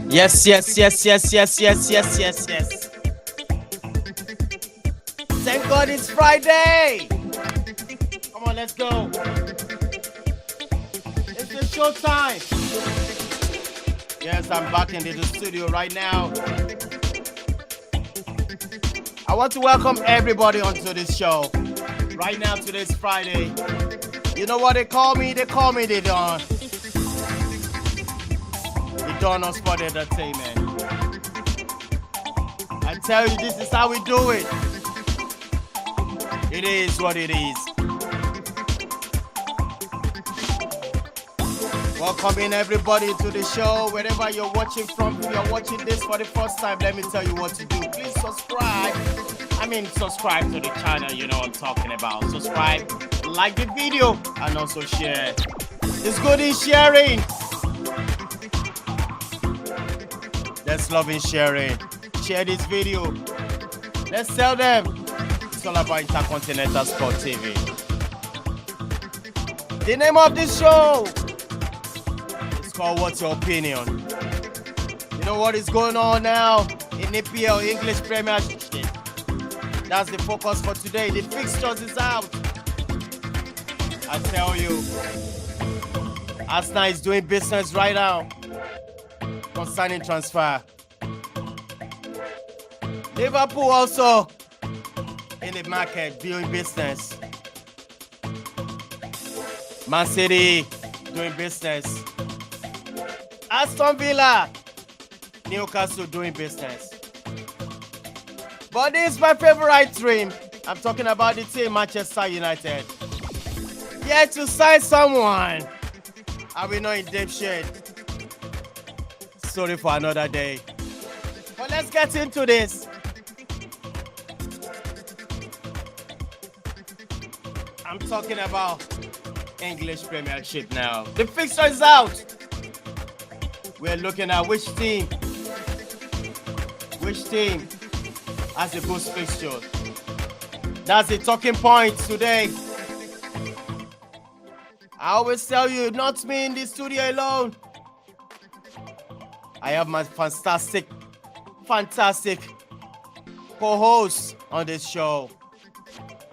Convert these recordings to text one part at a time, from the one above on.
Yes, yes, yes, yes, yes, yes, yes, yes, yes. Thank God it's Friday. Come on, let's go. It's the show time. Yes, I'm back in the studio right now. I want to welcome everybody onto this show. Right now, today's Friday. You know what they call me? They call me the Don. The Don of Sport Entertainment. I tell you, this is how we do it. It is what it is. Welcoming everybody to the show, wherever you're watching from. If you're watching this for the first time, let me tell you what to do. Please subscribe. Subscribe to the channel, you know what I'm talking about. Subscribe, like the video, and also share. It's good in sharing. Let's love in sharing. Share this video. Let's tell them it's all about Intercontinental Sport TV. The name of this show is called What's Your Opinion? You know what is going on now in EPL, English Premiership? That's the focus for today. The fixtures is out. I tell you, Arsenal is doing business right now concerning transfer. Liverpool also in the market doing business. Man City doing business. Aston Villa, Newcastle doing business. But this is my favorite team. I'm talking about the team Manchester United. Yet to sign someone. I will not in deep shade. Sorry for another day. But let's get into this. I'm talking about English Premiership now. The fixture is out. We're looking at which team has a good fixture. That's the talking point today. I always tell you, not me in the studio alone. I have my fantastic co-hosts on this show.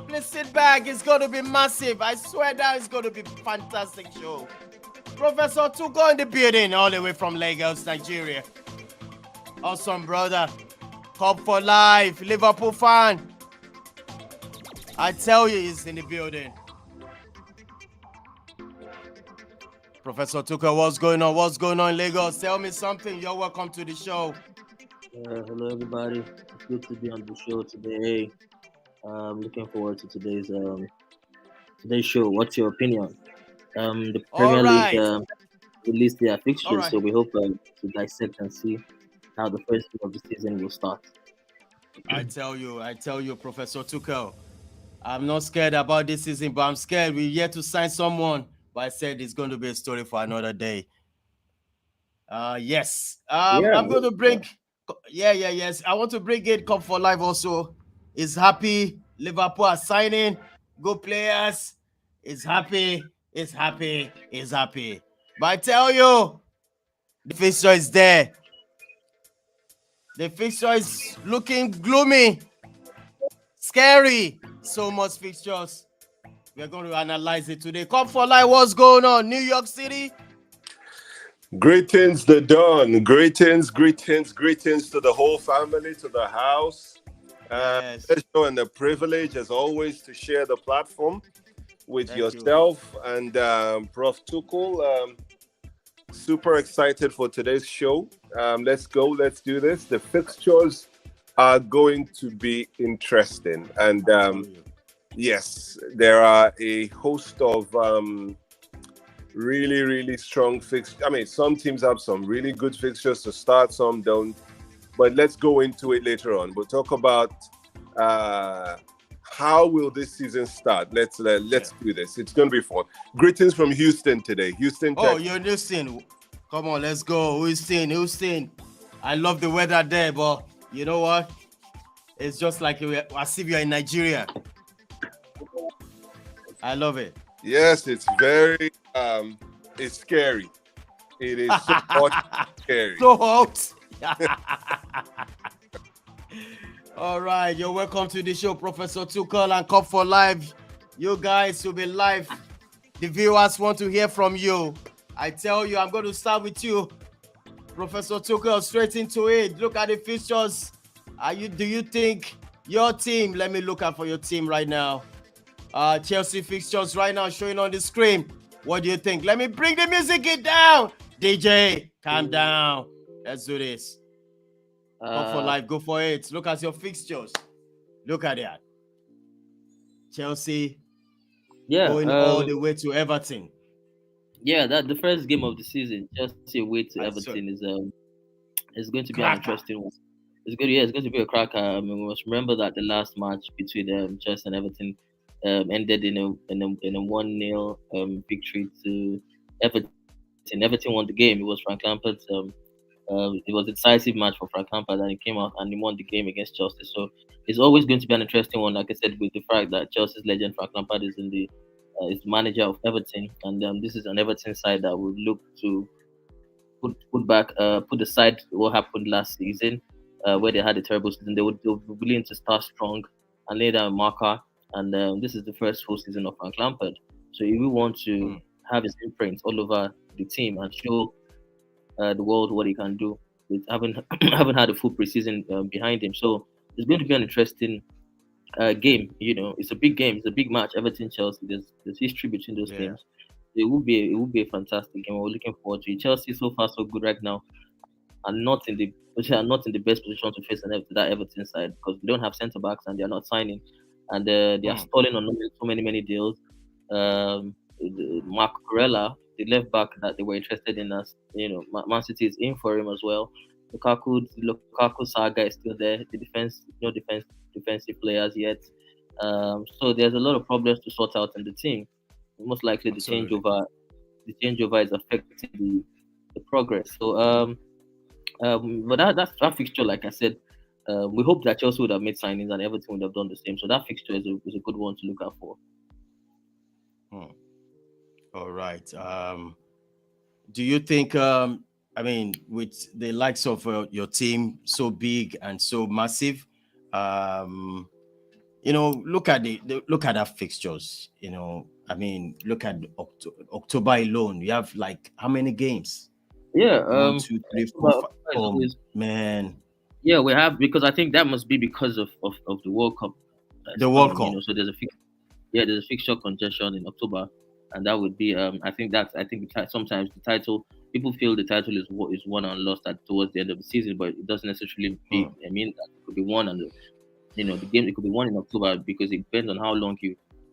Please sit back, it's going to be massive. I swear that it's going to be a fantastic show. Professor Tuko in the building, all the way from Lagos, Nigeria. Awesome, brother. Cup for life, Liverpool fan. I tell you, he's in the building. Professor Tuko, what's going on? What's going on in Lagos? Tell me something. You're welcome to the show. Hello, everybody. It's good to be on the show today. I'm looking forward to today's show. What's your opinion? The Premier League released their fixtures, so we hope to dissect and see how the first week of the season will start. I tell you, Professor Tuchel, I'm not scared about this season, but I'm scared we're yet to sign someone. But I said it's going to be a story for another day. Yes. I'm going to bring. Yes. I want to bring it Cup for Life also. Is happy. Liverpool are signing good players. Is happy. But I tell you, the fixture is there. The fixture is looking gloomy, scary. So much fixtures. We're going to analyze it today. Cup for Life, what's going on? New York City. Greetings, the Don. Greetings to the whole family, to the house. Yes. Pleasure and the privilege, as always, to share the platform with yourself and Prof. Tuchel. Super excited for today's show. Let's go. Let's do this. The fixtures are going to be interesting. And yes, there are a host of really, really strong fixtures. I mean, some teams have some really good fixtures to start, some don't. But let's go into it later on. We'll talk about how will this season start. Let's do this. It's going to be fun. Greetings from Houston today. Houston, Texas. Oh, you're in Houston. Come on, let's go. Houston. I love the weather there, but you know what? It's just like as if you're in Nigeria. I love it. Yes, it's very, it's scary. It is so hot. scary. So hot. All right, you're welcome to the show, Professor Tuchel and Cup for Live. You guys will be live. The viewers want to hear from you. I tell you, I'm going to start with you, Professor Tuchel, straight into it. Look at the fixtures. Do you think your team? Let me look out for your team right now. Chelsea fixtures right now showing on the screen. What do you think? Let me bring the music down. DJ, calm down. Let's do this. Cup for Life, go for it. Look at your fixtures. Look at that. Chelsea going all the way to Everton. Yeah, that the first game of the season, Chelsea away to Everton is going to be an interesting one. It's going to be a cracker. We must remember that the last match between Chelsea and Everton ended in a 1-0 victory to Everton. Everton won the game. It was Frank Lampard's it was a decisive match for Frank Lampard, and he came out and he won the game against Chelsea. So it's always going to be an interesting one, like I said, with the fact that Chelsea's legend Frank Lampard is the manager of Everton, and this is an Everton side that would look to put aside what happened last season, where they had a terrible season. They would be willing to start strong and lay down a marker. And this is the first full season of Frank Lampard, so he will want to have his imprint all over the team and show the world what he can do with having had a full preseason behind him. So it's going to be an interesting game. You know, it's a big game. It's a big match. Everton Chelsea. There's history between those teams. It will be a fantastic game. We're looking forward to it. Chelsea so far so good right now, and not in the best position to face that Everton side, because they don't have centre backs and they are not signing, and they are stalling on so many deals. Mark Corella, the left back that they were interested in, as you know, Man City is in for him as well. Lukaku saga is still there. The defensive players yet. So there's a lot of problems to sort out in the team. Most likely the changeover is affecting the progress. So but that fixture, like I said, we hope that Chelsea would have made signings and Everton would have done the same. So that fixture is a good one to look out for. All right. Do you think, with the likes of your team so big and so massive, look at that fixtures. Look at October alone. You have like how many games? Yeah. 1, 2, 3, 4, 5. Man. Yeah, we have, because I think that must be because of the World Cup. The World Cup. So there's a fixture congestion in October, and that would be sometimes the title, people feel the title is won and lost towards the end of the season, but it doesn't necessarily mean that it could be won, and the game, it could be won in October, because it depends on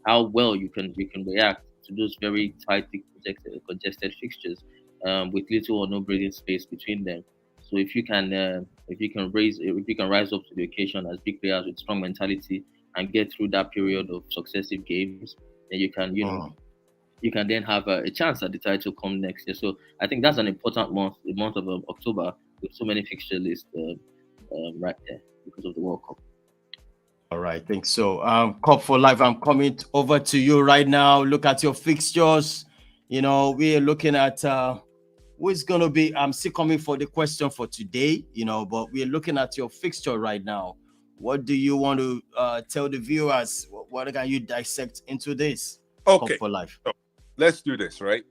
how well you can react to those very tightly congested fixtures, with little or no breathing space between them. So if you can rise up to the occasion as big players with strong mentality and get through that period of successive games, then you can then have a chance at the title come next year. So I think that's an important month, the month of October, with so many fixture lists right there because of the World Cup. All right, thanks. So, Cup for Life, I'm coming over to you right now. Look at your fixtures. We are looking at who is going to be. I'm still coming for the question for today, but we're looking at your fixture right now. What do you want to tell the viewers? What can you dissect into this? Okay. Cup for Life. So, let's do this, right?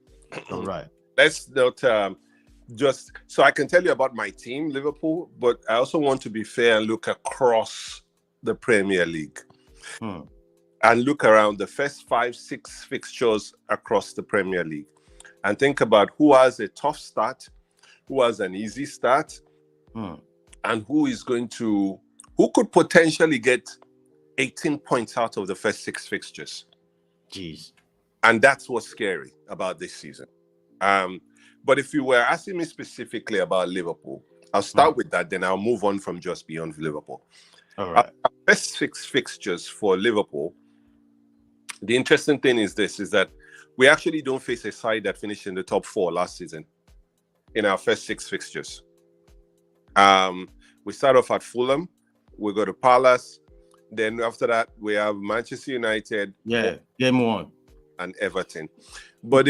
All right. Let's not just, so I can tell you about my team, Liverpool, but I also want to be fair and look across the Premier League and look around the first 5-6 fixtures across the Premier League and think about who has a tough start, who has an easy start, and who could potentially get 18 points out of the first 6 fixtures. Jeez. And that's what's scary about this season. But if you were asking me specifically about Liverpool, I'll start with that, then I'll move on from just beyond Liverpool. All right. Our first 6 fixtures for Liverpool, the interesting thing is that we actually don't face a side that finished in the top 4 last season in our first 6 fixtures. We start off at Fulham, we go to Palace, then after that we have Manchester United, game 1, and Everton. But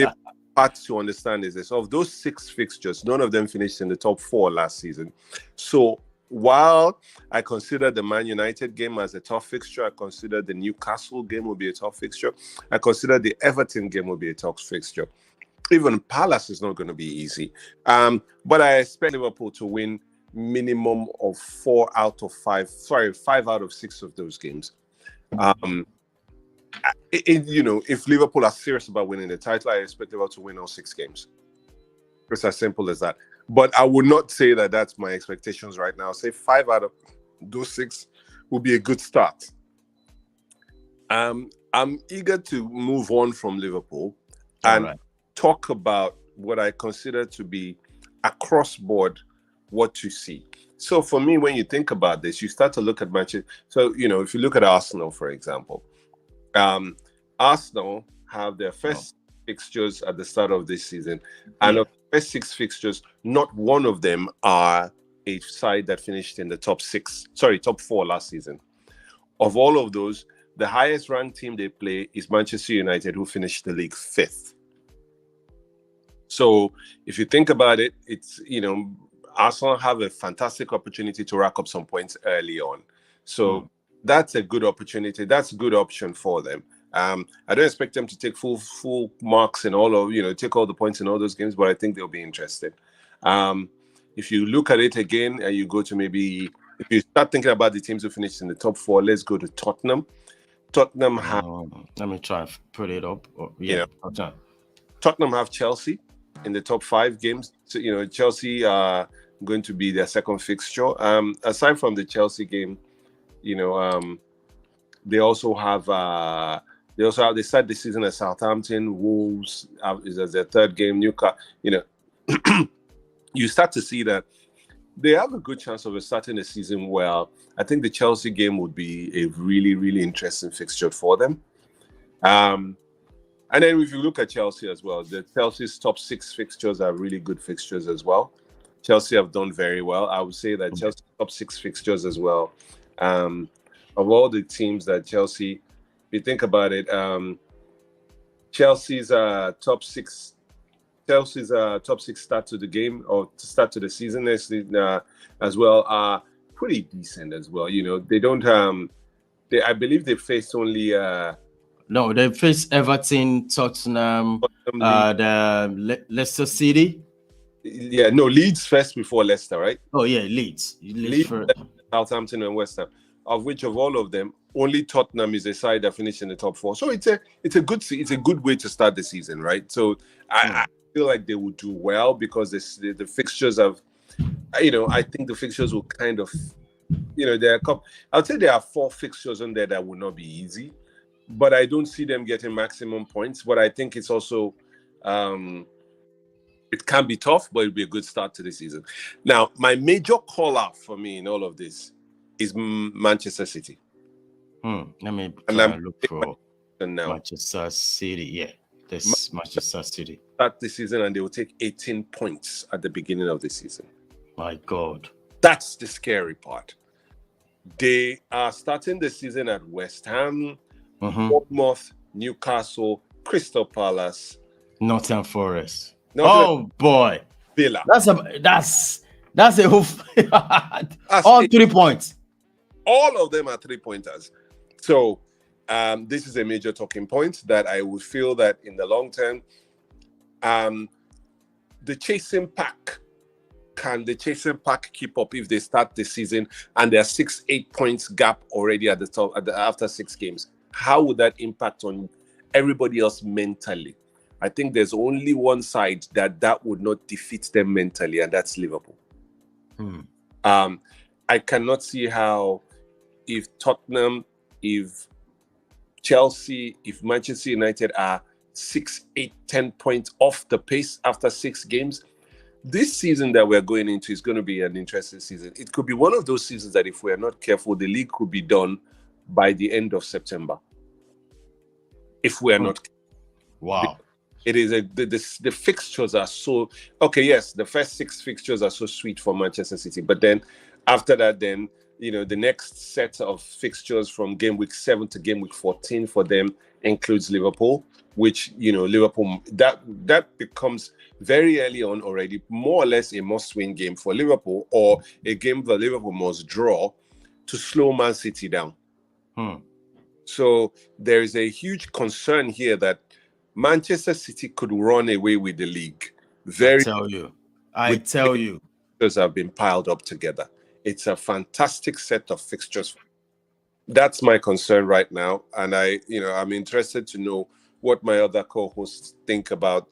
part to understand is this: of those 6 fixtures, none of them finished in the top 4 last season. So while I consider the Man United game as a tough fixture, I consider the Newcastle game will be a tough fixture. I consider the Everton game will be a tough fixture. Even Palace is not going to be easy. But I expect Liverpool to win minimum of 5 out of 6 of those games. If Liverpool are serious about winning the title, I expect Liverpool to win all 6 games. It's as simple as that. But I would not say that that's my expectations right now. Say 5 out of those 6 will be a good start. I'm eager to move on from Liverpool and talk about what I consider to be across board what to see. So for me, when you think about this, you start to look at matches. So, if you look at Arsenal, for example, Arsenal have their first fixtures at the start of this season, and of the first 6 fixtures, not one of them are a side that finished in the top 4 last season. Of all of those, the highest ranked team they play is Manchester United, who finished the league 5th. So if you think about it, it's, Arsenal have a fantastic opportunity to rack up some points early on. So that's a good opportunity. That's a good option for them. I don't expect them to take full marks in all of, take all the points in all those games, but I think they'll be interested. If you look at it again and you go to if you start thinking about the teams who finished in the top 4, let's go to Tottenham. Tottenham have... let me try and put it up. Tottenham have Chelsea in the top 5 games. So, Chelsea are going to be their second fixture. Aside from the Chelsea game, they also have they start the season at Southampton. Wolves is as their 3rd game. Newcastle, you start to see that they have a good chance of starting the season well. I think the Chelsea game would be a really, really interesting fixture for them. And then if you look at Chelsea as well, the Chelsea's top 6 fixtures are really good fixtures as well. Chelsea have done very well. I would say that Chelsea's top 6 fixtures as well. Of all the teams that Chelsea, if you think about it, Chelsea's top 6 start to the game or start to the season as well are pretty decent as well. They don't I believe they faced only no, they faced Everton, Tottenham, Leicester City. Yeah, no, Leeds first before Leicester, right? Oh yeah, Leeds first. Southampton and West Ham. Of which of all of them, only Tottenham is a side that finished in the top 4. So it's a good way to start the season, right? So I feel like they will do well because the fixtures have, I think the fixtures will kind of, I'll say there are 4 fixtures on there that will not be easy, but I don't see them getting maximum points. But I think it's also, it can be tough, but it'll be a good start to the season. Now, my major call out for me in all of this is Manchester City. Let me look for Manchester City. Yeah, this Manchester City. Start the season and they will take 18 points at the beginning of the season. My God. That's the scary part. They are starting the season at West Ham, Bournemouth, Newcastle, Crystal Palace, Nottingham Forest. Boy. Villa. That's a hoof. All 3 points. All of them are 3-pointers. So this is a major talking point that I would feel that in the long term, the chasing pack, can the chasing pack keep up if they start the season and there are 6-8 points gap already at the top after 6 games? How would that impact on everybody else mentally? I think there's only one side that would not defeat them mentally, and that's Liverpool. I cannot see how, if Tottenham, if Chelsea, if Manchester United are 6, 8, 10 points off the pace after 6 games, this season that we're going into is going to be an interesting season. It could be one of those seasons that if we're not careful, the league could be done by the end of September. If we're not careful. Wow. It is the fixtures are so okay. Yes, the first 6 fixtures are so sweet for Manchester City, but then after that, then the next set of fixtures from game week 7 to game week 14 for them includes Liverpool, which Liverpool that becomes very early on already more or less a must-win game for Liverpool, or a game that Liverpool must draw to slow Man City down. So there is a huge concern here that Manchester City could run away with the league. I tell you, fixtures have been piled up together. It's a fantastic set of fixtures. That's my concern right now, and I'm interested to know what my other co-hosts think about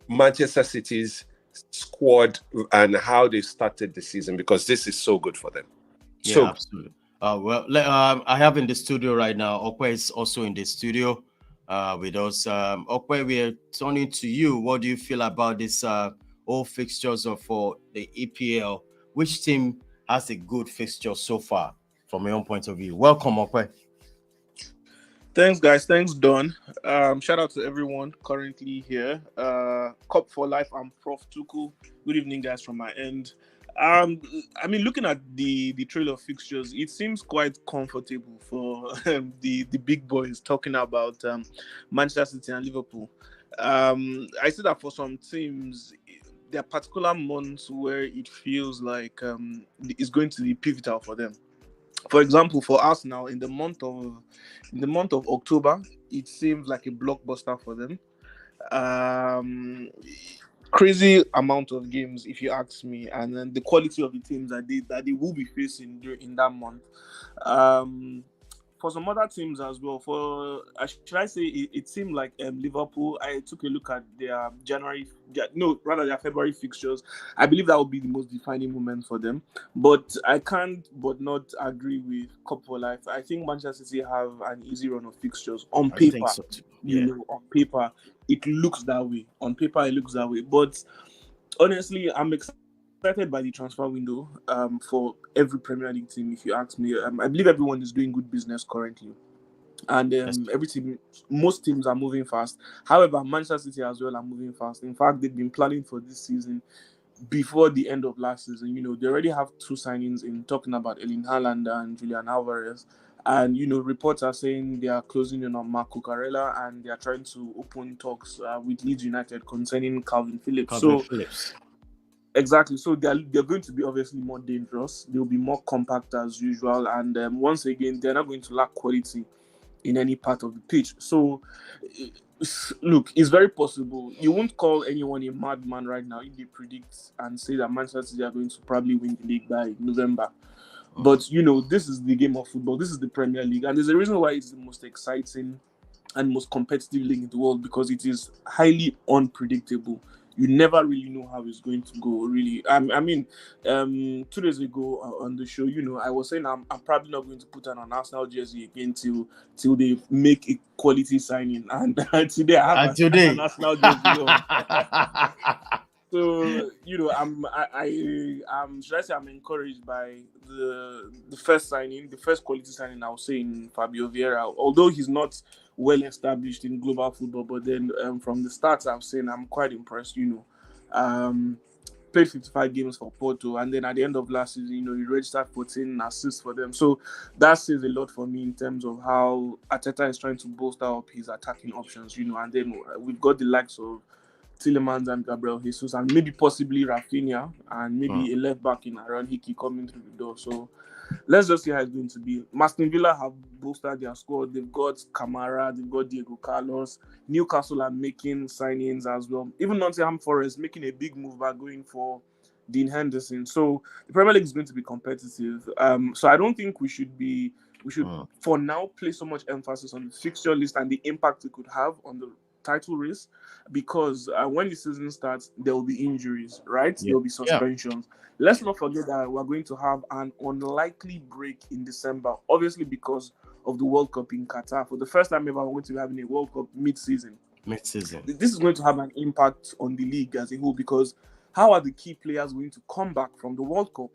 Manchester City's squad and how they started the season, because this is so good for them. Yeah, absolutely. I have in the studio right now. Okwe is also in the studio with us. Okwe, we're turning to you. What do you feel about this all fixtures for the EPL? Which team has a good fixture so far from your own point of view? Welcome, Okwe. Thanks, guys. Thanks, Don. Shout out to everyone currently here. Cup for Life. I'm Prof. Tuku. Good evening, guys, from my end. Looking at the trail of fixtures, it seems quite comfortable for the big boys, talking about Manchester City and Liverpool. I see that for some teams, there are particular months where it feels like it's going to be pivotal for them. For example, for us now, in the month of October, it seems like a blockbuster for them. Crazy amount of games, if you ask me, and then the quality of the teams that they will be facing in that month. For some other teams as well, it seemed like Liverpool. I took a look at their their February fixtures. I believe that will be the most defining moment for them. But I can't but not agree with Cup for Life. I think Manchester City have an easy run of fixtures on paper. I think so too. Yeah. On paper, it looks that way. On paper, it looks that way. But honestly, I'm excited by the transfer window for every Premier League team, if you ask me. I believe everyone is doing good business currently, and most teams are moving fast. However, Manchester City as well are moving fast. In fact, they've been planning for this season before the end of last season. They already have 2 signings in, talking about Erling Haaland and Julian Alvarez. And, reports are saying they are closing in on Marco Cucurella, and they are trying to open talks with Leeds United concerning Calvin Phillips. Exactly. So they're going to be obviously more dangerous. They'll be more compact as usual. And once again, they're not going to lack quality in any part of the pitch. So, look, it's very possible. You won't call anyone a madman right now if they predict and say that Manchester City are going to probably win the league by November. But, this is the game of football. This is the Premier League. And there's a reason why it's the most exciting and most competitive league in the world, because it is highly unpredictable. You never really know how it's going to go, really. 2 days ago on the show, I was saying I'm probably not going to put on an Arsenal jersey again till they make a quality signing. And today I have an Arsenal jersey on. So, I'm encouraged by the first signing, the first quality signing, I'll say, in Fabio Vieira. Although he's not well established in global football, but then from the starts I've seen, I'm quite impressed. Played 55 games for Porto, and then at the end of last season, he registered 14 assists for them. So that says a lot for me in terms of how Arteta is trying to bolster up his attacking options. And then we've got the likes of Tielemans and Gabriel Jesus, and maybe possibly Rafinha, and maybe a left back in Aaron Hickey coming through the door. So let's just see how it's going to be. Aston Villa have bolstered their squad. They've got Kamara, they've got Diego Carlos. Newcastle are making signings as well. Even Nottingham Forest making a big move by going for Dean Henderson. So the Premier League is going to be competitive. So I don't think we should for now place so much emphasis on the fixture list and the impact it could have on the title race, because when the season starts, there will be injuries, right? There will be suspensions. Let's not forget that we're going to have an unlikely break in December, obviously because of the World Cup in Qatar. For the first time ever, we're going to be having a World Cup mid-season. This is going to have an impact on the league as a whole, because how are the key players going to come back from the World Cup?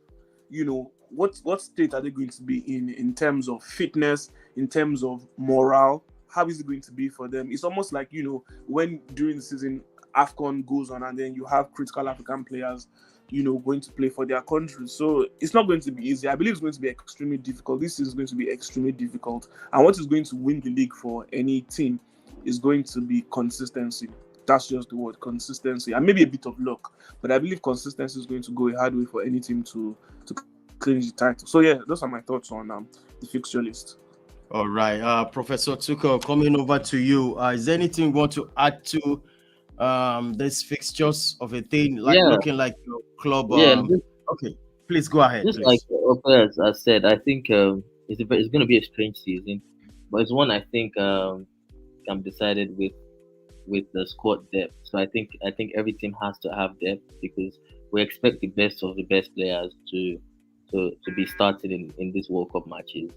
What state are they going to be in terms of fitness, in terms of morale? How is it going to be for them? It's almost like, when during the season AFCON goes on and then you have critical African players, going to play for their country. So it's not going to be easy. I believe it's going to be extremely difficult. This is going to be extremely difficult. And what is going to win the league for any team is going to be consistency. That's just the word, consistency, and maybe a bit of luck. But I believe consistency is going to go a hard way for any team to clinch the title. So yeah, those are my thoughts on the fixture list. All right, Professor Tuchel, coming over to you. Is there anything you want to add to this fixtures of a thing like Yeah, looking like your club? yeah. Okay, please go ahead, Just like please. as I said, I think it's going to be a strange season, but it's one I think can be decided with the squad depth. So I think every team has to have depth because we expect the best of the best players to be starting in these World Cup matches.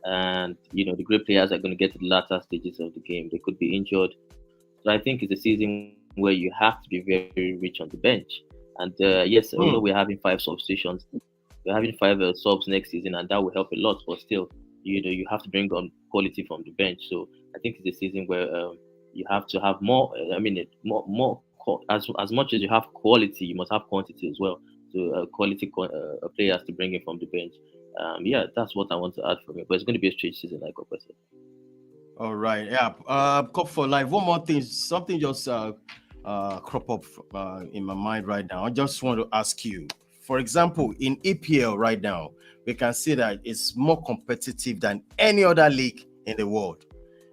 And the great players are going to get to the latter stages of the game. They could be injured. So I think it's a season where you have to be very rich on the bench. And yes, we're having 5 substitutions. We're having 5 subs next season, and that will help a lot. But still, you have to bring on quality from the bench. So I think it's a season where you have to have more. As much as you have quality, you must have quantity as well. So quality players to bring in from the bench. Yeah, that's what I want to add from it. But it's going to be a strange season, like I said. All right, yeah. Cup for life. One more thing, something just crop up in my mind right now. I just want to ask you. For example, in EPL right now, we can see that it's more competitive than any other league in the world.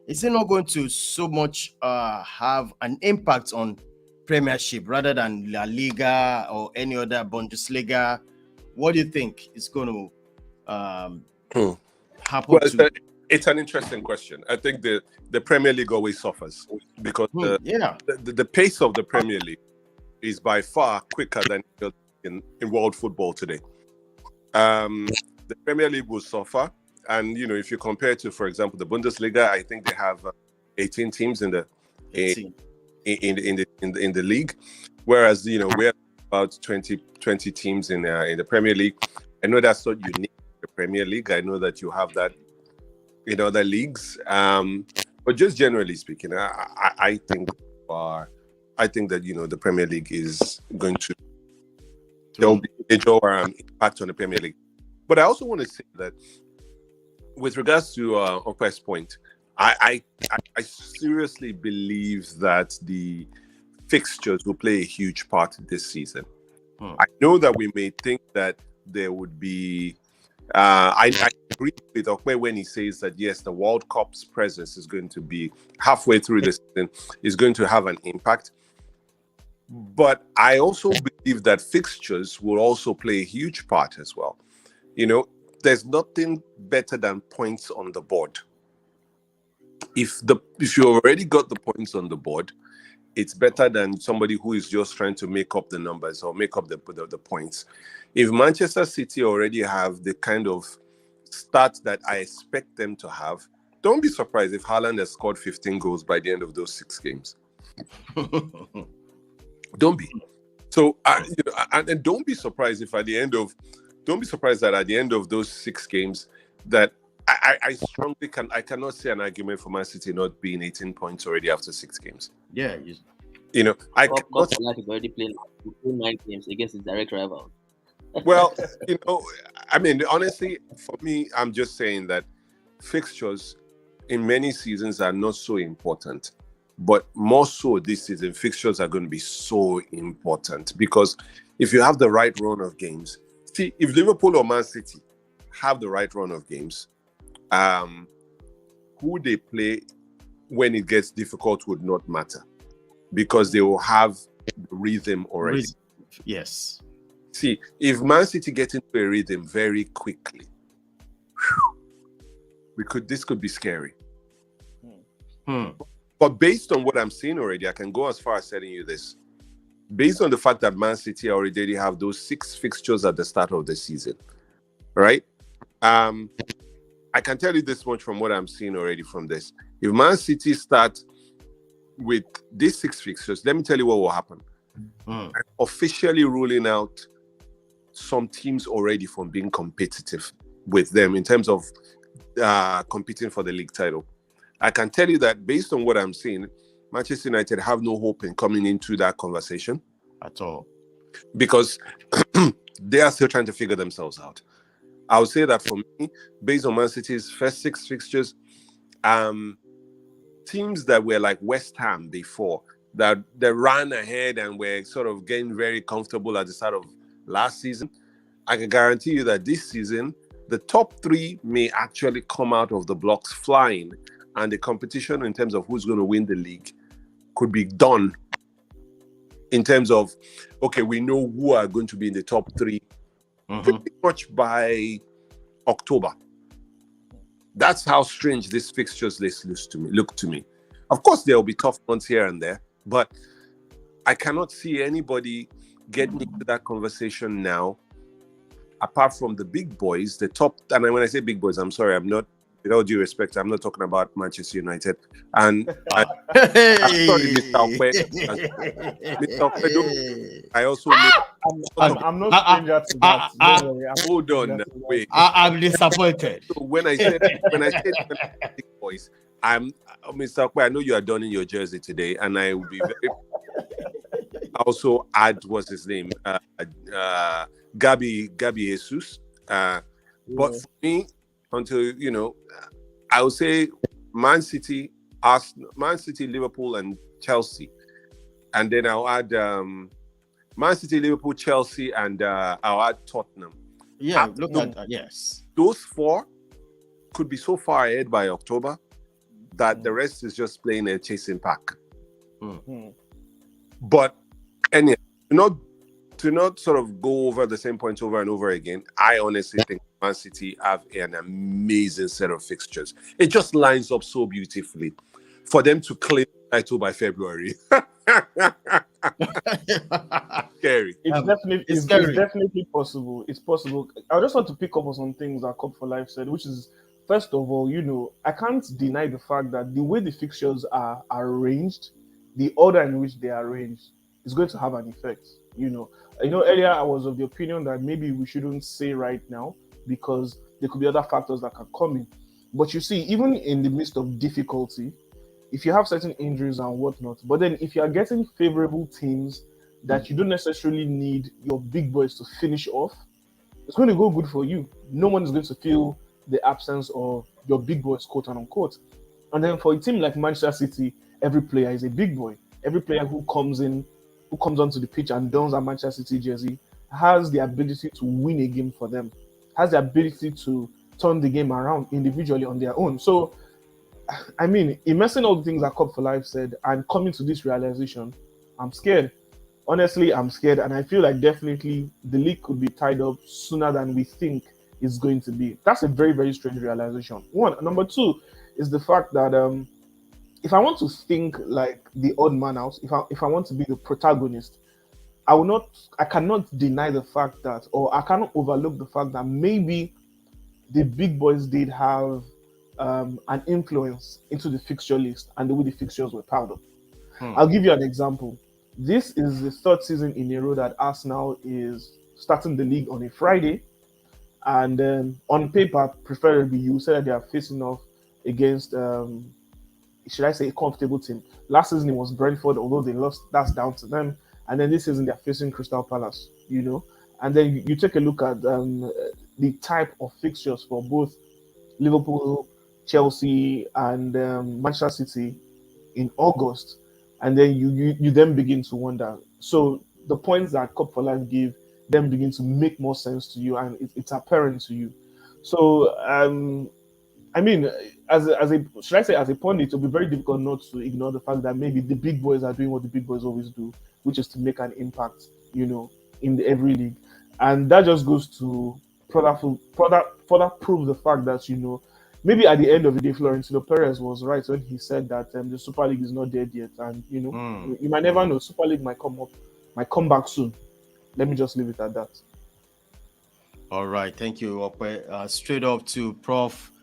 Is it not going to so much have an impact on Premiership rather than La Liga or any other Bundesliga? What do you think is going to happen Well, to? it's an interesting question. I think the Premier League always suffers because the pace of the Premier League is by far quicker than in world football today. The Premier League will suffer, and if you compare to, for example, the Bundesliga, I think they have 18 teams in the 18. in the league, whereas we're about 20 teams in the Premier League. I know that's not unique to the Premier League. I know that you have that in other leagues, but just generally speaking, I think that the Premier League is going to there will be a major impact on the Premier League. But I also want to say that with regards to Okwe's point, I seriously believe that the fixtures will play a huge part this season. I know that we may think that there would be I agree with Okwe when he says that yes, the World Cup's presence is going to be halfway through the season, is going to have an impact. But I also believe that fixtures will also play a huge part as well. There's nothing better than points on the board. If you already got the points on the board, it's better than somebody who is just trying to make up the numbers or make up the points. If Manchester City already have the kind of start that I expect them to have, don't be surprised if Haaland has scored 15 goals by the end of those 6 games. Don't be. So, and don't be surprised if don't be surprised that at the end of those 6 games that I strongly cannot see an argument for Man City not being 18 points already after 6 games. Yeah. I cannot. Is already playing 9 games against his direct rival. Well, honestly, for me, I'm just saying that fixtures in many seasons are not so important. But more so this season, fixtures are going to be so important because if you have the right run of games, see, if Liverpool or Man City have the right run of games, who they play when it gets difficult would not matter because they will have the rhythm already. Yes. See, if Man City get into a rhythm very quickly, this could be scary. But based on what I'm seeing already, I can go as far as telling you this. Based on the fact that Man City already have those 6 fixtures at the start of the season, right? I can tell you this much from what I'm seeing already from this. If Man City start with these 6 fixtures, let me tell you what will happen. I'm officially ruling out some teams already from being competitive with them in terms of competing for the league title. I can tell you that based on what I'm seeing, Manchester United have no hope in coming into that conversation at all because they are still trying to figure themselves out. I would say that for me, based on Man City's first 6 fixtures, teams that were like West Ham before, that they ran ahead and were sort of getting very comfortable at the start of last season, I can guarantee you that this season, the top three may actually come out of the blocks flying, and the competition in terms of who's going to win the league could be done in terms of, okay, we know who are going to be in the top three pretty much by October. That's how strange this fixtures list look to me. Of course, there will be tough ones here and there, but I cannot see anybody getting into that conversation now, apart from the big boys, the top. And when I say big boys, I'm sorry, I'm not, with all due respect, I'm not talking about Manchester United. And I'm sorry, Mr. Okwe. Mr. Okwe, I also I'm not stranger to that. Don't worry. Hold on, wait. I'm disappointed. So when I said big boys, I'm Mr. Okwe, I know you are donning your jersey today, and I will be very also add what's his name, Gabi Jesus. But for me, until I would say Man City, Liverpool, and Chelsea, and then I'll add Man City, Liverpool, Chelsea, and I'll add Tottenham. Yeah, look at that. Yes, those four could be so far ahead by October that the rest is just playing a chasing pack. But anyway, to not sort of go over the same points over and over again, I honestly think Man City have an amazing set of fixtures. It just lines up so beautifully for them to claim the title by February. Scary. It's definitely possible. It's possible. I just want to pick up on some things that Cup for Life said, which is, first of all, I can't deny the fact that the way the fixtures are arranged, the order in which they are arranged, is going to have an effect. Earlier I was of the opinion that maybe we shouldn't say right now because there could be other factors that can come in. But you see, even in the midst of difficulty, if you have certain injuries and whatnot, but then if you are getting favorable teams that you don't necessarily need your big boys to finish off, it's going to go good for you. No one is going to feel the absence of your big boys, quote unquote. And then for a team like Manchester City, every player is a big boy. Every player who comes onto the pitch and dons a Manchester City jersey has the ability to win a game for them, has the ability to turn the game around individually on their own. So, I mean, immersing all the things that Cup for Life said and coming to this realization, I'm scared. Honestly, I'm scared, and I feel like definitely the league could be tied up sooner than we think it's going to be. That's a very, very strange realization. One. Number two is the fact that if I want to think like the odd man out, if I want to be the protagonist, I cannot deny the fact that, or I cannot overlook the fact that maybe the big boys did have an influence into the fixture list and the way the fixtures were piled up. I'll give you an example. This is the third season in a row that Arsenal is starting the league on a Friday, and on paper, preferably, you said that they are facing off against should I say a comfortable team. Last season it was Brentford, although they lost, that's down to them. And then this season they're facing Crystal Palace, And then you take a look at the type of fixtures for both Liverpool, Chelsea, and Manchester City in August. And then you then begin to wonder. So the points that Cup for Life give then begin to make more sense to you, and it's apparent to you. So I mean, as a pundit, it'll be very difficult not to ignore the fact that maybe the big boys are doing what the big boys always do, which is to make an impact, in every league. And that just goes to further prove the fact that, maybe at the end of the day, Florentino Perez was right when he said that the Super League is not dead yet. And, you might never know. Super League might come back soon. Let me just leave it at that. All right. Thank you, Okwe. Straight up to Prof.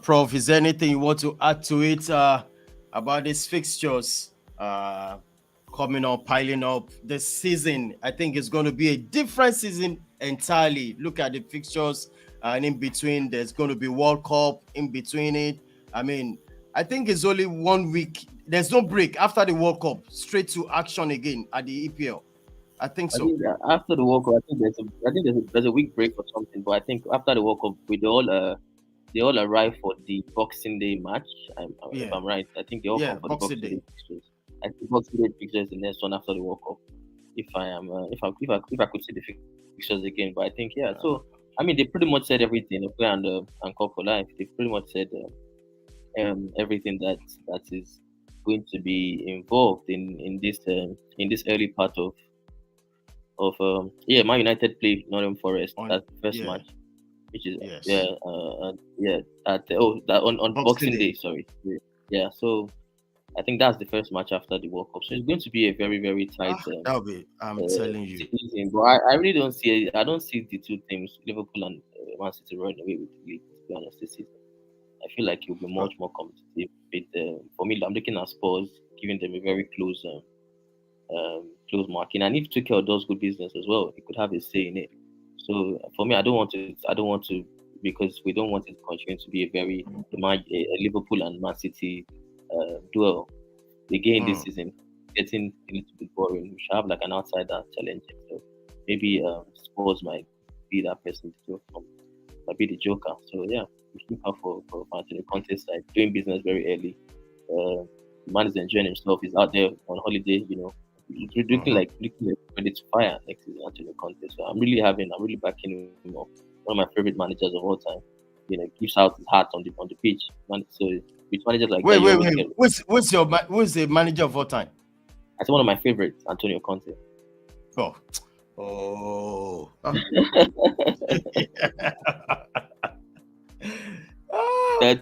Prof, is there anything you want to add to it about these fixtures coming up, piling up this season? I think it's going to be a different season entirely. Look at the fixtures, and in between, there's going to be World Cup in between it. I mean, I think it's only 1 week. There's no break after the World Cup. Straight to action again at the EPL. I think so. I think after the World Cup, I think there's a week break or something. But I think after the World Cup, with all they all arrive for the Boxing Day match. If I'm right, I think they all come for the Boxing Boxing Day. Day fixtures. I think Boxing Day fixture is the next one after the World Cup. If I could see the fixtures again, but I think So I mean, they pretty much said everything. Play and Cup for life. They pretty much said everything that is going to be involved in this early part of Man United play Nottingham Forest that first match, which is on Boxing Day. Sorry, So I think that's the first match after the World Cup. So it's going to be a very, very tight. That'll be. I'm telling you. Season. But I really don't see. I don't see the two teams, Liverpool and Man City, running away with the league. To be honest, this season, I feel like it'll be much more competitive. For me, I'm looking at Spurs, giving them a very close marking, and if Tuchel does good business as well, he could have a say in it. So for me, I don't want to, because we don't want it to continue to be a Liverpool and Man City duel again this season. Getting a little bit boring. We should have like an outsider challenging. So maybe Spurs might be that person might be the joker. So yeah, we keep up for Antonio Conte's side, doing business very early. The man is enjoying himself. He's out there on holiday. He's looking like ready to fire next season, Antonio Conte. So I'm really backing him up. One of my favorite managers of all time. Gives out his heart on the pitch. So with managers like wait. Who's the manager of all time? That's one of my favorites, Antonio Conte. Oh. All right.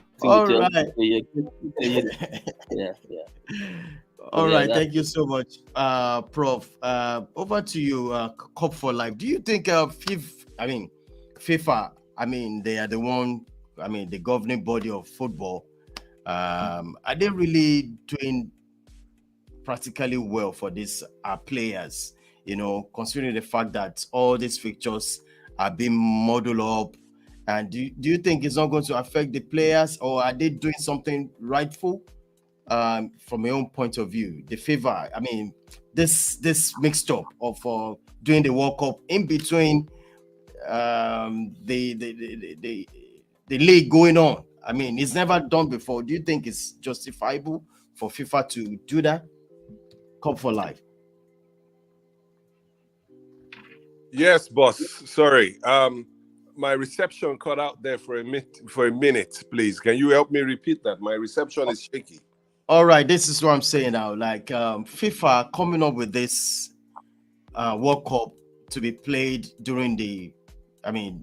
Yeah. All right. Thank you so much, Prof. Over to you, Cup for Life. Do you think FIFA? They are the one. The governing body of football. Are they really doing practically well for these players? Considering the fact that all these fixtures are being modeled up, and do you think it's not going to affect the players, or are they doing something rightful? From your own point of view, the FIFA, this mixed up of doing the World Cup in between the league going on. It's never done before. Do you think it's justifiable for FIFA to do that? Cup for Life. Yes, boss. Sorry. My reception cut out there for a minute, please. Can you help me repeat that? My reception is shaky. All right, this is what I'm saying now. Like FIFA coming up with this World Cup to be played during the,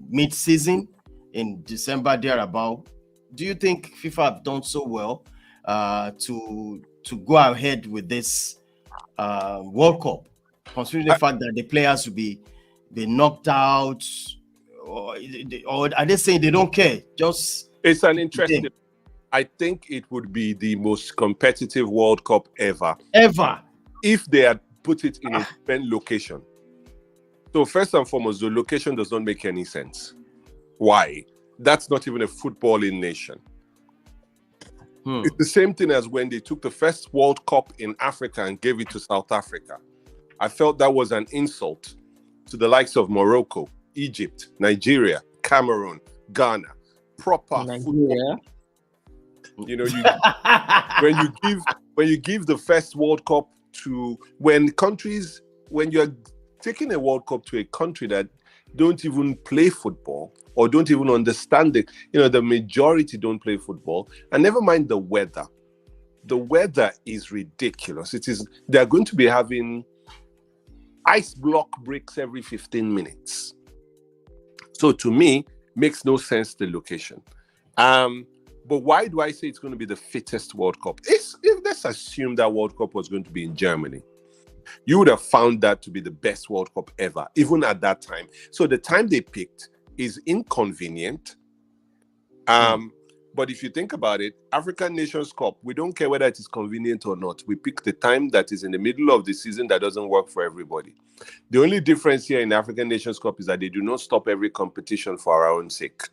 mid-season in December thereabout. Do you think FIFA have done so well to go ahead with this World Cup, considering the fact that the players will be knocked out, or are they saying they don't care? It's an interesting. I think it would be the most competitive World Cup ever if they had put it in a different location. So first and foremost, the location does not make any sense. Why? That's not even a footballing nation. It's the same thing as when they took the first World Cup in Africa and gave it to South Africa. I felt that was an insult to the likes of Morocco, Egypt, Nigeria, Cameroon, Ghana. Proper football. When you give the first World Cup to when you're taking a World Cup to a country that don't even play football or don't even understand it, the majority don't play football, and never mind the weather. The weather is ridiculous. They're going to be having ice block breaks every 15 minutes. So to me, makes no sense, the location. But why do I say it's going to be the fittest World Cup? Let's assume that World Cup was going to be in Germany. You would have found that to be the best World Cup ever, even at that time. So the time they picked is inconvenient. But if you think about it, African Nations Cup, we don't care whether it is convenient or not. We pick the time that is in the middle of the season that doesn't work for everybody. The only difference here in African Nations Cup is that they do not stop every competition for our own sake.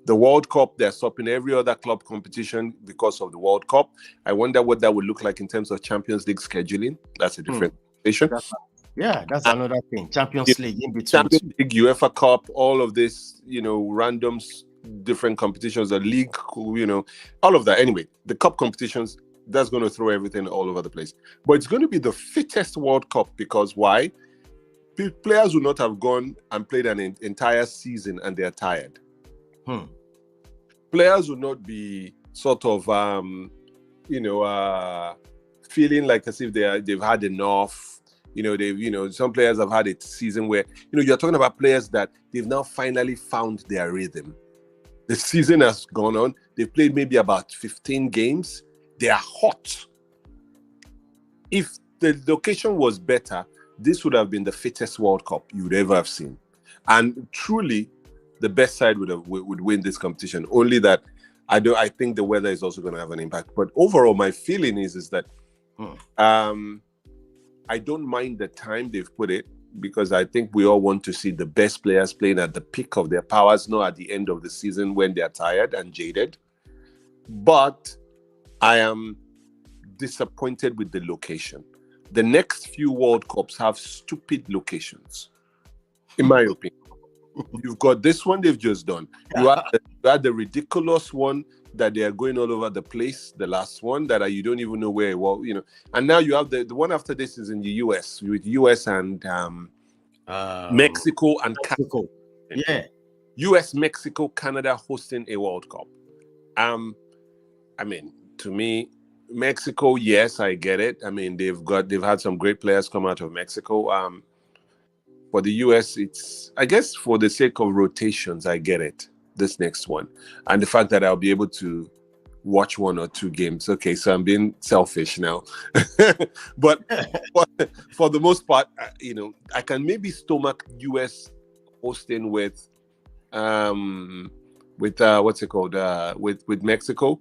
The World Cup, they're stopping every other club competition because of the World Cup. I wonder what that would look like in terms of Champions League scheduling. That's a different conversation. That's another thing. Champions League in between. Champions League, UEFA Cup, all of this, random different competitions, the league, all of that. Anyway, the cup competitions, that's going to throw everything all over the place. But it's going to be the fittest World Cup because why? Players will not have gone and played an entire season and they're tired. Players will not be sort of, feeling like as if they've had enough. Some players have had a season where, you're talking about players that they've now finally found their rhythm. The season has gone on. They've played maybe about 15 games. They are hot. If the location was better, this would have been the fittest World Cup you would ever have seen. And truly, the best side would win this competition. Only that I think the weather is also going to have an impact. But overall, my feeling is that I don't mind the time they've put it, because I think we all want to see the best players playing at the peak of their powers, not at the end of the season when they're tired and jaded. But I am disappointed with the location. The next few World Cups have stupid locations, in my opinion. You've got this one they've just done. You had the ridiculous one that they are going all over the place, the last one that you don't even know where it was, And now you have the one after this is in the US, with US and Mexico and Canada. Yeah. US, Mexico, Canada hosting a World Cup. To me, Mexico, yes, I get it. They've had some great players come out of Mexico. For the US, it's, I guess, for the sake of rotations, I get it. This next one, and the fact that I'll be able to watch one or two games. Okay, so I'm being selfish now, but for the most part, I can maybe stomach US hosting with what's it called? With Mexico.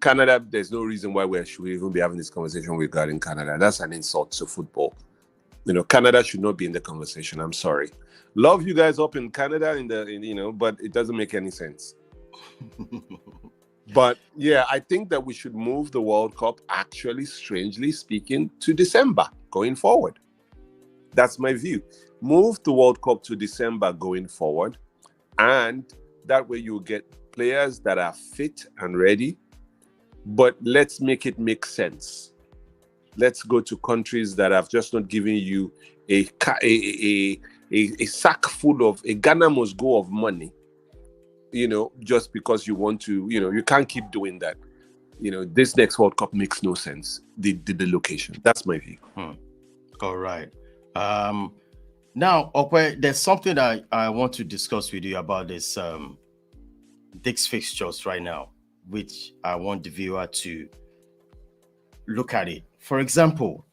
Canada, there's no reason why we should even be having this conversation regarding Canada. That's an insult to football. Canada should not be in the conversation. I'm sorry. Love you guys up in Canada, but it doesn't make any sense. But yeah, I think that we should move the World Cup, actually, strangely speaking, to December going forward. That's my view. Move the World Cup to December going forward, and that way you'll get players that are fit and ready. But let's make it make sense. Let's go to countries that have just not given you a sack full of, a Ghana must go of money, just because you want to, you can't keep doing that. This next World Cup makes no sense. The location. That's my view. All right. Now, Okwe, there's something that I want to discuss with you about this fixtures right now, which I want the viewer to look at it. For example,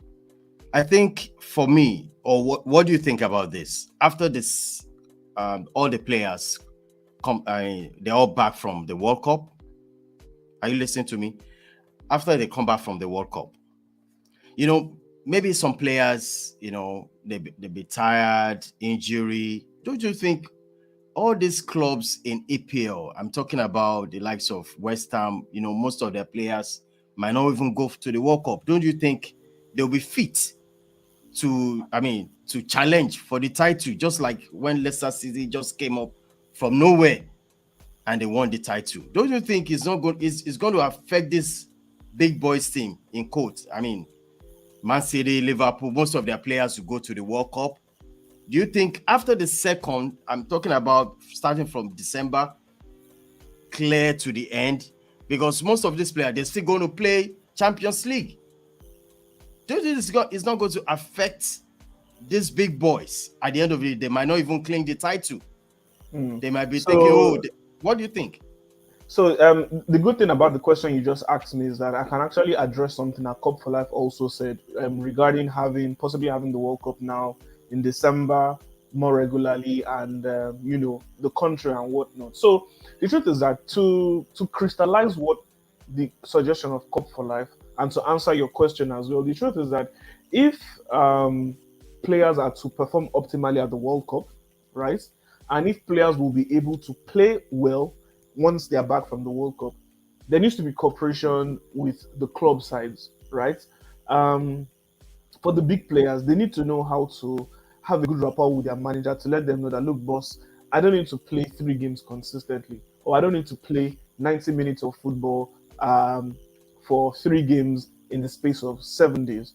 I think for me, or what do you think about this? After this, all the players they're all back from the World Cup. Are you listening to me? After they come back from the World Cup, maybe some players, they be tired, injury. Don't you think all these clubs in EPL, I'm talking about the likes of West Ham, most of their players might not even go to the World Cup. Don't you think they'll be fit to challenge for the title, just like when Leicester City just came up from nowhere and they won the title? Don't you think it's going to affect this big boys team, in quotes? Man City, Liverpool, most of their players will go to the World Cup. Do you think after the second, I'm talking about starting from December, clear to the end, because most of these players, they're still going to play Champions League. Do you think it's not going to affect these big boys? At the end of the day, they might not even claim the title. They might be thinking, what do you think? So the good thing about the question you just asked me is that I can actually address something that Cup for Life also said regarding possibly having the World Cup now in December more regularly, and the country and whatnot. So the truth is that to crystallize what the suggestion of Cup for Life, and to answer your question as well, the truth is that if players are to perform optimally at the World Cup, right, and if players will be able to play well once they are back from the World Cup, there needs to be cooperation with the club sides, right? For the big players, they need to know how to have a good rapport with their manager to let them know that, look, boss, I don't need to play 3 games consistently. or I don't need to play 90 minutes of football for 3 games in the space of 7 days.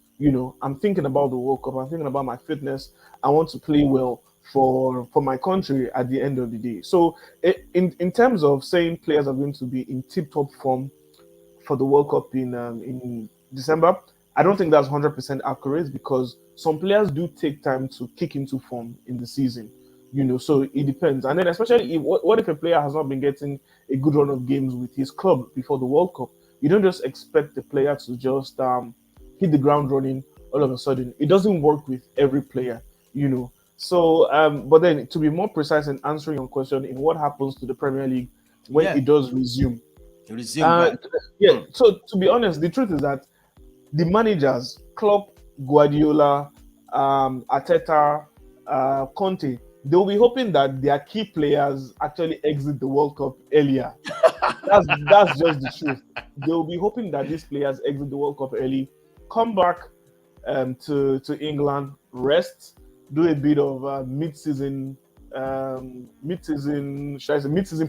I'm thinking about the World Cup. I'm thinking about my fitness. I want to play well for my country at the end of the day. So, in terms of saying players are going to be in tip-top form for the World Cup in December, I don't think that's 100% accurate because some players do take time to kick into form in the season. So it depends. And then especially what if a player has not been getting a good run of games with his club before the World Cup? You don't just expect the player to just hit the ground running all of a sudden. It doesn't work with every player. So, but then to be more precise in answering your question in what happens to the Premier League when it does resume. Back. Yeah. So to be honest, the truth is that the managers, Klopp, Guardiola, Arteta, Conte, they'll be hoping that their key players actually exit the World Cup earlier. That's just the truth. They'll be hoping that these players exit the World Cup early, come back to England, rest, do a bit of mid-season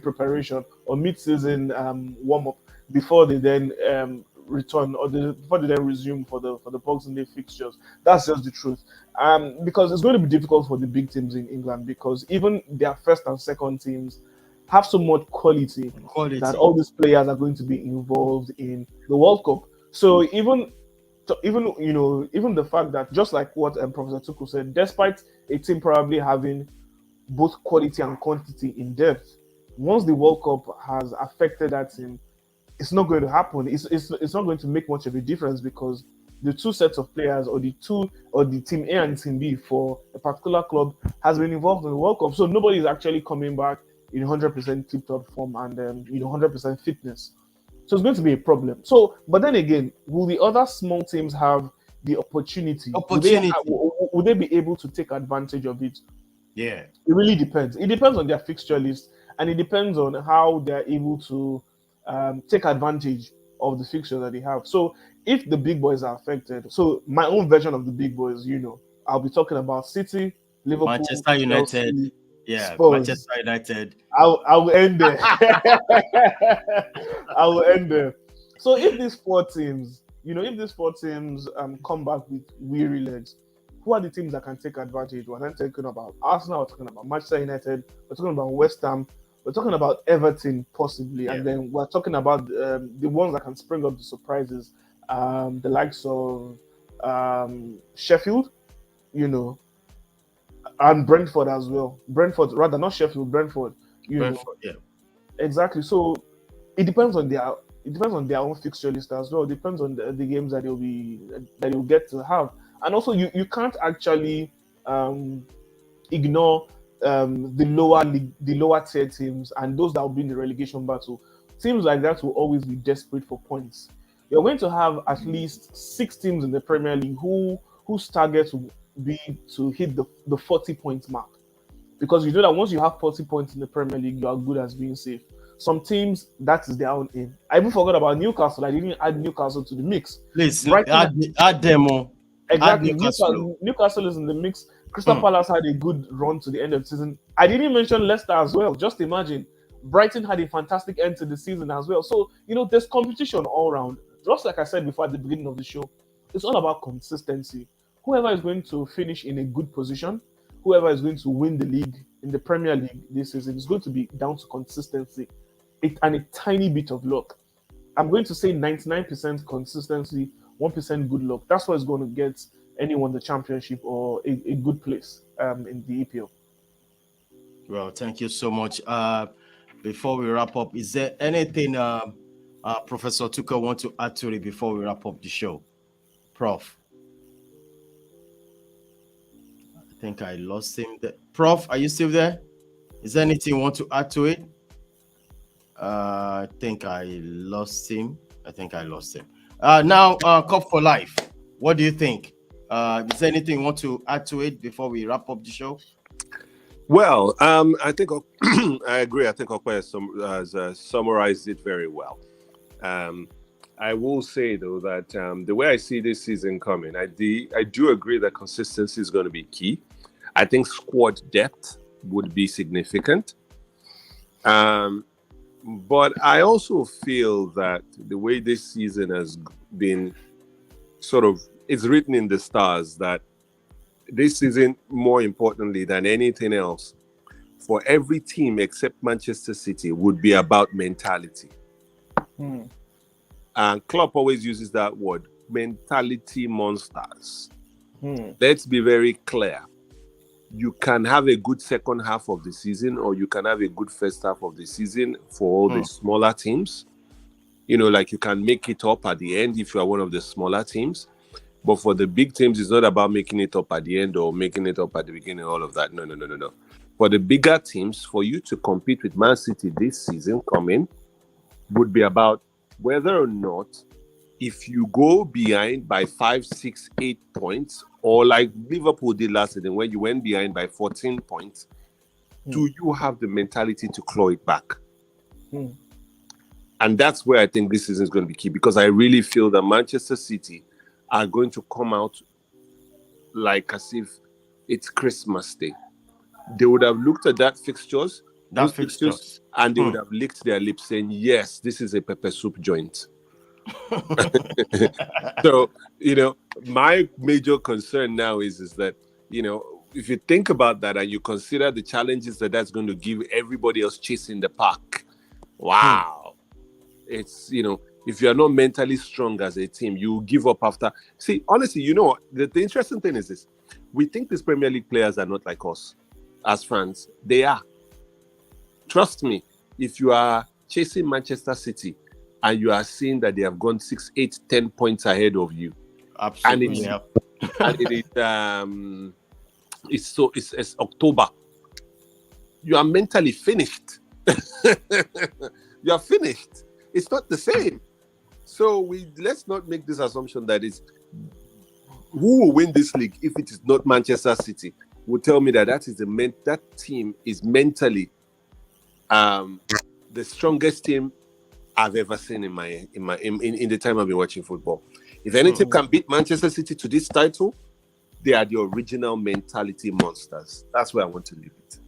preparation or mid-season warm-up before they then return before they then resume for the Boxing Day fixtures. That's just the truth. Because it's going to be difficult for the big teams in England because even their first and second teams have so much quality that all these players are going to be involved in the World Cup. So even the fact that, just like what Professor Tuku said, despite a team probably having both quality and quantity in depth, once the World Cup has affected that team, it's not going to happen. It's not going to make much of a difference because the two sets of players or the team A and team B for a particular club has been involved in the World Cup. So nobody is actually coming back in 100% tip-top form and 100% fitness. So it's going to be a problem. So, but then again, will the other small teams have the opportunity? Will they be able to take advantage of it? Yeah. It really depends. It depends on their fixture list and it depends on how they're able to take advantage of the fixture that they have. So if the big boys are affected, so my own version of the big boys, I'll be talking about City, Liverpool, Manchester United, Chelsea, yeah, Spurs. Manchester United. I'll end there. I will end there. So if these four teams come back with weary legs, who are the teams that can take advantage? We're not talking about Arsenal, we're talking about Manchester United, we're talking about West Ham, we're talking about Everton possibly, and then we're talking about the ones that can spring up the surprises, the likes of Sheffield, and Brentford as well. Brentford, rather not Sheffield, Brentford. Brentford, yeah. Exactly. So it depends on their own fixture list as well. It depends on the games that you'll get to have, and also you can't actually ignore the lower tier teams and those that will be in the relegation battle. Teams like that will always be desperate for points. You're going to have at least 6 teams in the Premier League whose target will be to hit the 40-point mark. Because you know that once you have 40 points in the Premier League, you are good as being safe. Some teams, that is their own aim. I even forgot about Newcastle. I didn't add Newcastle to the mix. Please, add them on. Exactly. Newcastle is in the mix. Crystal Palace had a good run to the end of the season. I didn't mention Leicester as well. Just imagine. Brighton had a fantastic end to the season as well. So, there's competition all around. Just like I said before at the beginning of the show, it's all about consistency. Whoever is going to finish in a good position, whoever is going to win the league in the Premier League this season, is going to be down to consistency and a tiny bit of luck. I'm going to say 99% consistency, 1% good luck. That's what's going to get anyone the championship or a good place in the EPL. Well, thank you so much. Before we wrap up, is there anything Professor Tuka want to add to it before we wrap up the show? Prof. I think I lost him. Prof, are you still there? Is there anything you want to add to it? I think I lost him. Now, Cup for Life. What do you think? Is there anything you want to add to it before we wrap up the show? Well, I think I agree. I think Okwe has summarized it very well. I will say, though, that the way I see this season coming, I do agree that consistency is going to be key. I think squad depth would be significant. But I also feel that the way this season has been sort of, it's written in the stars that this season, more importantly than anything else, for every team except Manchester City, would be about mentality. And Klopp always uses that word, mentality monsters. Let's be very clear. You can have a good second half of the season, or you can have a good first half of the season for all the smaller teams. You know, like you can make it up at the end if you are one of the smaller teams. But for the big teams, it's not about making it up at the end or making it up at the beginning, all of that. No. For the bigger teams, for you to compete with Man City this season coming would be about whether or not, if you go behind by 5, 6, 8 points, or like Liverpool did last season when you went behind by 14 points, do you have the mentality to claw it back? And that's where I think this season is going to be key, because I really feel that Manchester City are going to come out like as if it's Christmas Day. They would have looked at fixtures, and they would have licked their lips saying, yes, this is a pepper soup joint. So, you know, my major concern now is that, you know, if you think about that and you consider the challenges that that's going to give everybody else chasing the pack, wow. It's, you know, if you're not mentally strong as a team, you give up after. See, honestly, you know, the interesting thing is this. We think these Premier League players are not like us as fans. They are. Trust me, if you are chasing Manchester City and you are seeing that they have gone 6, 8, 10 points ahead of you. Absolutely. And it's October. You are mentally finished. You are finished. It's not the same. So let's not make this assumption that it's who will win this league if it is not Manchester City. Will tell me that that team is mentally the strongest team I've ever seen in the time I've been watching football. If any team can beat Manchester City to this title, they are the original mentality monsters. That's where I want to leave it.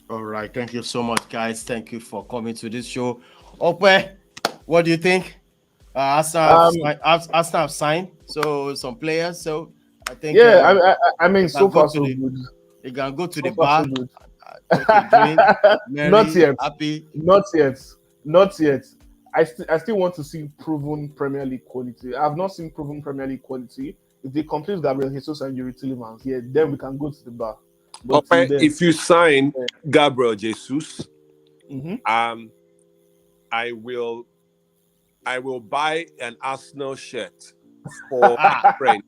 All right. Thank you so much, guys. Thank you for coming to this show. Ope, what do you think? Arsenal have signed some players. So I think I mean, so far so good. You can go to the bar, drink, merry, not yet, happy. Not yet. I still want to see proven Premier League quality. I have not seen proven Premier League quality. If they complete Gabriel Jesus and Yuri Tillemans, then we can go to the bar. But if you sign Gabriel Jesus, I will buy an Arsenal shirt for my friend,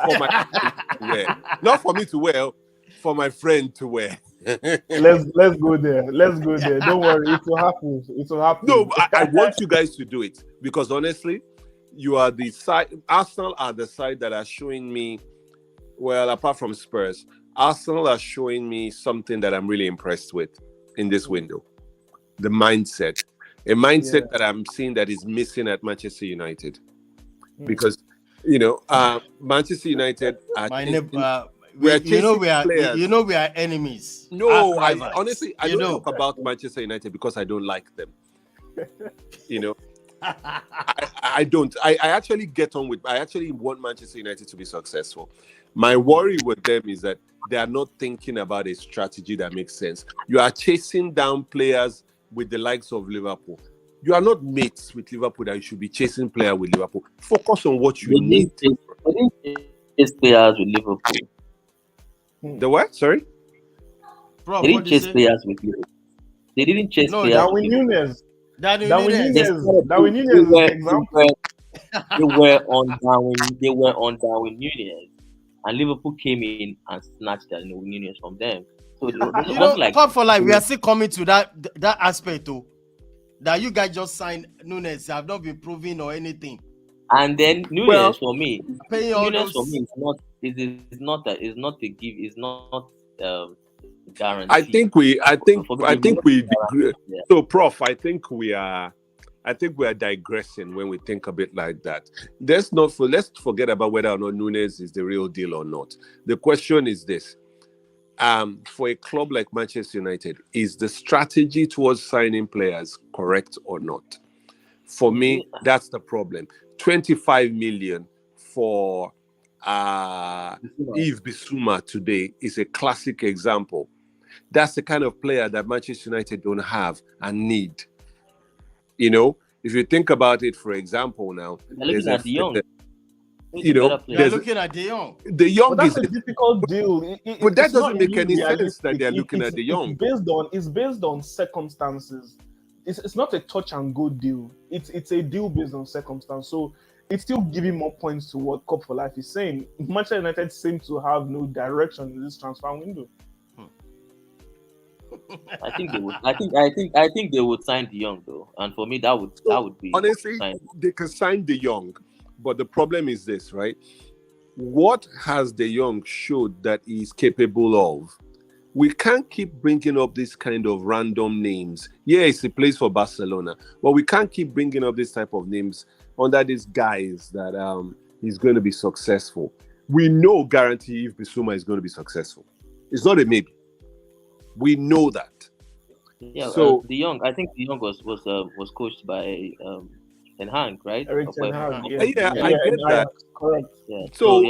for my friend to wear. Not for me to wear, for my friend to wear. Let's go there. Don't worry, it will happen. No, I want you guys to do it, because honestly, you are the side. Arsenal are the side that are showing me. Well, apart from Spurs, Arsenal are showing me something that I'm really impressed with in this window. The mindset. A mindset that I'm seeing that is missing at Manchester United. Because, you know, Manchester United are we are enemies. No, I don't talk about Manchester United because I don't like them. You know, I don't. I actually get on with. I actually want Manchester United to be successful. My worry with them is that they are not thinking about a strategy that makes sense. You are chasing down players with the likes of Liverpool. You are not mates with Liverpool that you should be chasing players with Liverpool. Focus on what you need. Chase players with Liverpool. The what? Sorry? Bro, they didn't chase players with Liverpool. They didn't chase players. Darwin Núñez. They were on Darwin Núñez, and Liverpool came in and snatched Darwin Núñez from them. So Club for Life, we are still coming to that aspect too. That you guys just signed Núñez have not been proven or anything. And then Núñez for me, is not a give. It's not guarantee. I think we. So, Prof, I think we are digressing when we think a bit like that. Let's forget about whether or not Núñez is the real deal or not. The question is this: for a club like Manchester United, is the strategy towards signing players correct or not? For me, that's the problem. 25 million for Yves Bissouma today is a classic example. That's the kind of player that Manchester United don't have and need. You know, if you think about it, for example, now, looking at De Jong. You're looking at De Jong. De Jong that's a difficult deal. But that doesn't make any sense that they're looking at De Jong. It's based on circumstances. It's not a touch and go deal. It's a deal based on circumstance. So it's still giving more points to what Cup for Life is saying. Manchester United seem to have no direction in this transfer window. I think they would. I think they would sign De Jong though, and for me that would be honestly they can sign De Jong, but the problem is this, right? What has De Jong showed that he's capable of? We can't keep bringing up this kind of random names. Yes, he plays for Barcelona, but we can't keep bringing up this type of names under these guys that he's going to be successful. We know guarantee if Bissouma is going to be successful. It's not a maybe. We know that. Yeah. So De Jong, I think De Jong was coached by Ten Hag, right? Eric Ten Hag. I get that. Correct. Yeah. So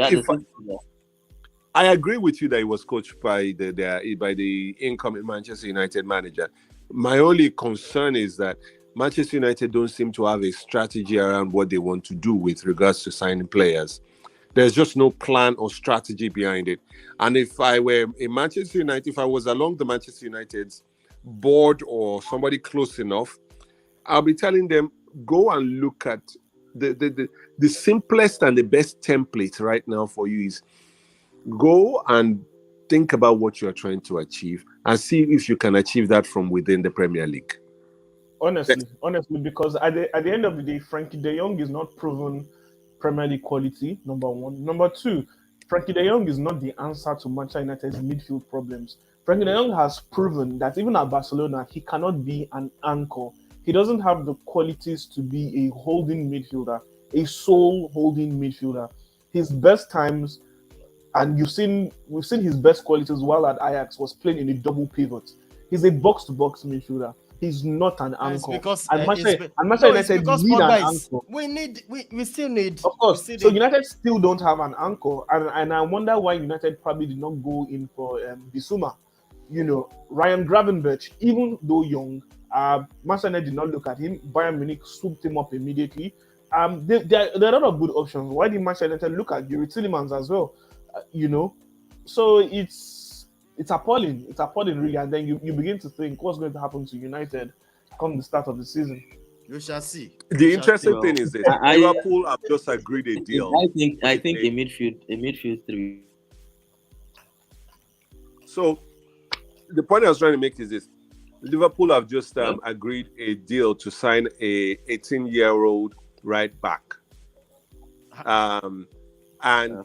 I agree with you that he was coached by the incoming Manchester United manager. My only concern is that Manchester United don't seem to have a strategy around what they want to do with regards to signing players. There's just no plan or strategy behind it. And if I were in Manchester United, if I was along the Manchester United's board or somebody close enough, I'll be telling them, go and look at the simplest and the best template right now for you is go and think about what you're trying to achieve and see if you can achieve that from within the Premier League. Honestly, because at the end of the day, Frankie de Jong is not proven Premier League quality, number one. Number two, Frankie de Jong is not the answer to Manchester United's midfield problems. Frankie de Jong has proven that even at Barcelona, he cannot be an anchor. He doesn't have the qualities to be a holding midfielder, a sole holding midfielder. His best times, and we've seen his best qualities while at Ajax, was playing in a double pivot. He's a box-to-box midfielder. He's not an anchor. And Manchester United need an anchor. We still need. Of course. So United still don't have an anchor, and I wonder why United probably did not go in for Bissouma. You know, Ryan Gravenberch, even though young, Manchester United did not look at him. Bayern Munich swooped him up immediately. There are a lot of good options. Why did Manchester United look at Yuri Tillemans as well? You know, so it's appalling. It's appalling, really. And then you begin to think what's going to happen to United come the start of the season. You shall see. The interesting thing is that Liverpool have just agreed a deal. I think a midfield three. So the point I was trying to make is this: Liverpool have just agreed a deal to sign a 18-year-old right back, and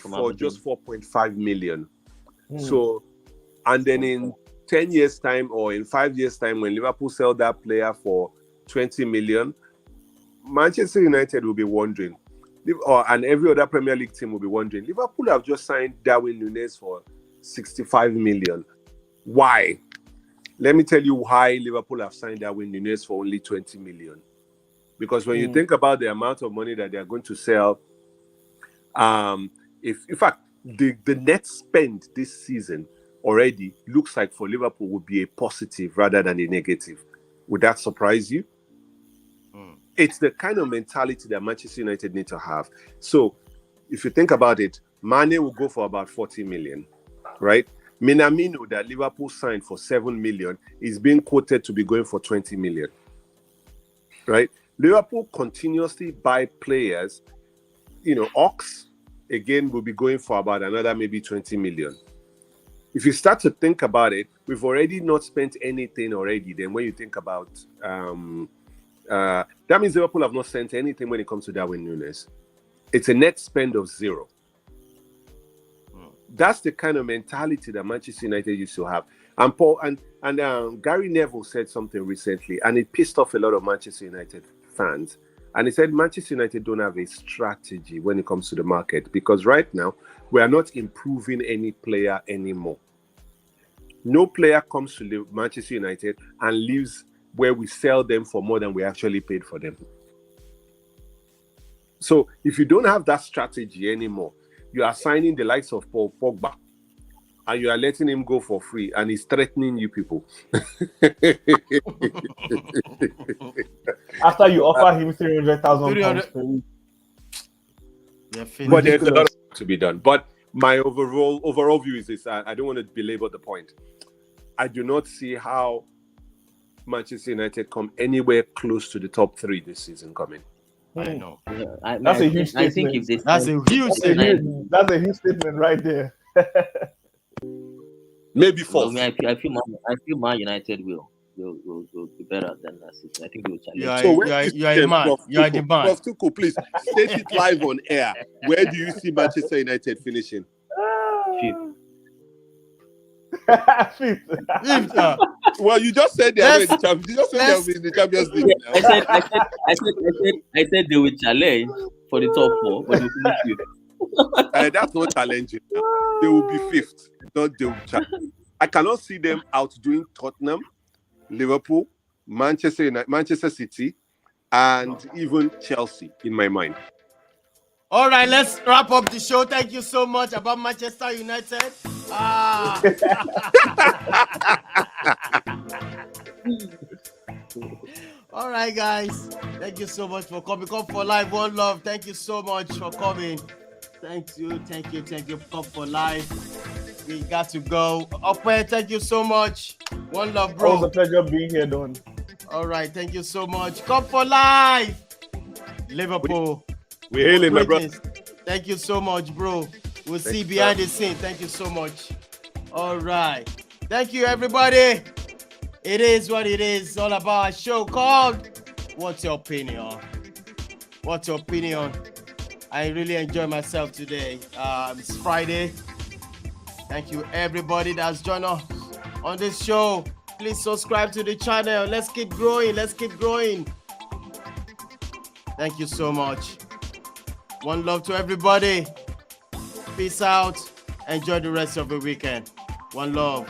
for just 4.5 million. So, and then in 10 years' time or in 5 years' time, when Liverpool sell that player for 20 million, Manchester United will be wondering, and every other Premier League team will be wondering, Liverpool have just signed Darwin Núñez for 65 million. Why? Let me tell you why Liverpool have signed Darwin Núñez for only 20 million. Because when you think about the amount of money that they are going to sell, if in fact the net spend this season already looks like for Liverpool would be a positive rather than a negative. Would that surprise you? It's the kind of mentality that Manchester United need to have. So if you think about it, Mane will go for about 40 million, right? Minamino that Liverpool signed for 7 million is being quoted to be going for 20 million, right? Liverpool continuously buy players. You know, Ox, again, will be going for about another maybe 20 million. If you start to think about it, we've already not spent anything already. Then when you think about, that means Liverpool have not spent anything when it comes to Darwin Núñez. It's a net spend of 0. That's the kind of mentality that Manchester United used to have. And Gary Neville said something recently, and it pissed off a lot of Manchester United fans. And he said Manchester United don't have a strategy when it comes to the market because right now we are not improving any player anymore. No player comes to Manchester United and leaves where we sell them for more than we actually paid for them. So if you don't have that strategy anymore, you are signing the likes of Paul Pogba and you are letting him go for free and he's threatening you people. After you offer him 300,000 pounds per week. But there's a lot of work to be done. But my overall view is this. I don't want to belabor the point. I do not see how Manchester United come anywhere close to the top 3 this season coming. I know. Yeah, That's a huge I think if statement. they That's a huge statement. That's a huge statement right there. Maybe well, 4th. I feel Man United will be better than that season. I think they will challenge. So you are a man. You are the man. Prof Tuku, please state it live on air. Where do you see Manchester United finishing? Fifth. Well, you just said they are in the Champions. You just said they are in the Champions League. I said they will challenge for the top 4, but they will finish 5th. That's not challenging. They will be 5th. Not they will challenge. I cannot see them outdoing Tottenham, Liverpool, Manchester City, and even Chelsea in my mind. All right, let's wrap up the show. Thank you so much about Manchester United. All right, guys. Thank you so much for coming. Come for live. One love. Thank you so much for coming. Thank you. Come for live. We got to go. Ope, thank you so much. One love, bro. It was a pleasure being here, Don. All right, thank you so much. Come for live. Liverpool. We're hailing, my brother. Thank you so much, bro. We'll see behind the scene. Thank you so much. All right. Thank you, everybody. It is what it is. It's all about a show called What's Your Opinion? What's your opinion? I really enjoy myself today. It's Friday. Thank you, everybody that's joined us on this show. Please subscribe to the channel. Let's keep growing. Thank you so much. One love to everybody. Peace out. Enjoy the rest of the weekend. One love.